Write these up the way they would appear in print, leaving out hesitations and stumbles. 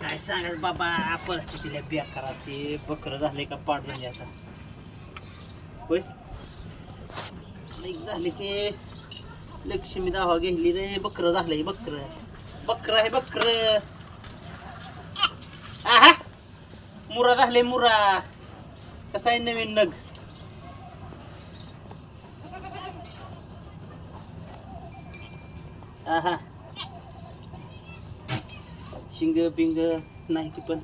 काय सांगायचं बाबा, परिस्थितीला बेकार असते. बकर झाले का पाठ झाले आता होय. झाले की लक्ष्मी दावा घेतली रे. बकर झालंय, बकर बकर आहे बकर. आहा मुरा झाले मुरा. कसा आहे नवीन नग. आहा शिंग बिंग नाही की पण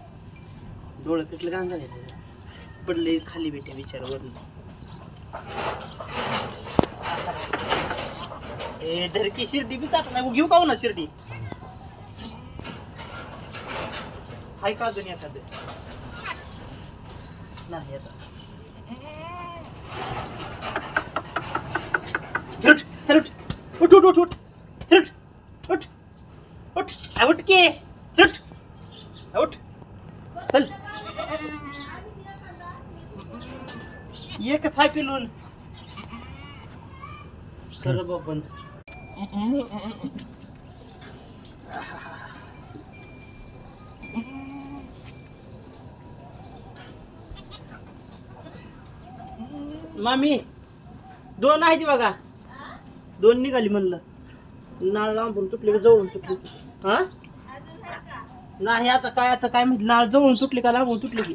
डोळं कसलं गाण झाले पडले खाली बेटे विचारावरून. ए धरकी शिर्डी बी चाट नाही घेऊ का ना शिर्डी. हाय का अजून एखादं नाही आता. उठ उठ उठ उठ उठ उठ उठ उठ उठ के उठ उठ चल. एकच हाय पिलून कर बाबन. मामी दोन आहे ती बघा. दोन निघाली म्हणलं. नाळ लांबून तुटली का जवळून तुटली. हा नाही आता काय माहिती. नाळ जवळून तुटली का लांबून तुटली की.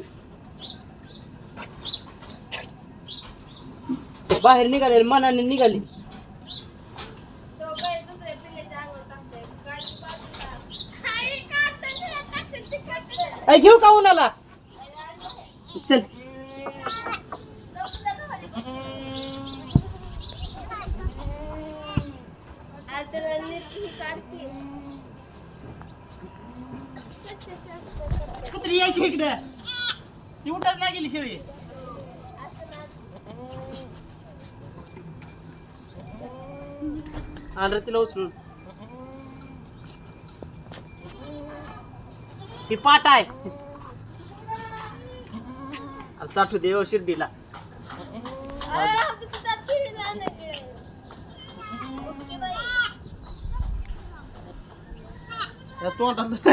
बाहेर निघाले मनाने निघाली. घेऊ का उन्हाला चल. कुत्री यायची इकडे. ती उठाच नाही गेली शेळी. आलं तिला उचलून. ती पाट आहे. चाटू देव शिर्डीला. तोंडात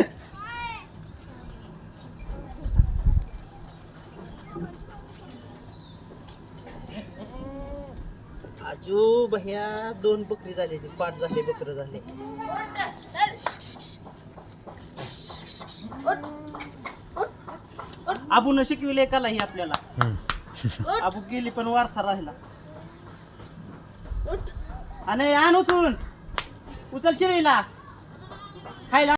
आजू भैया दोन बकरी झाले. पाठ झाले बकर झाले. आबून शिकविले कला ही आपल्याला. आबू गेली पण वारसा राहिला. आणि आण उचल शिरीला खायला.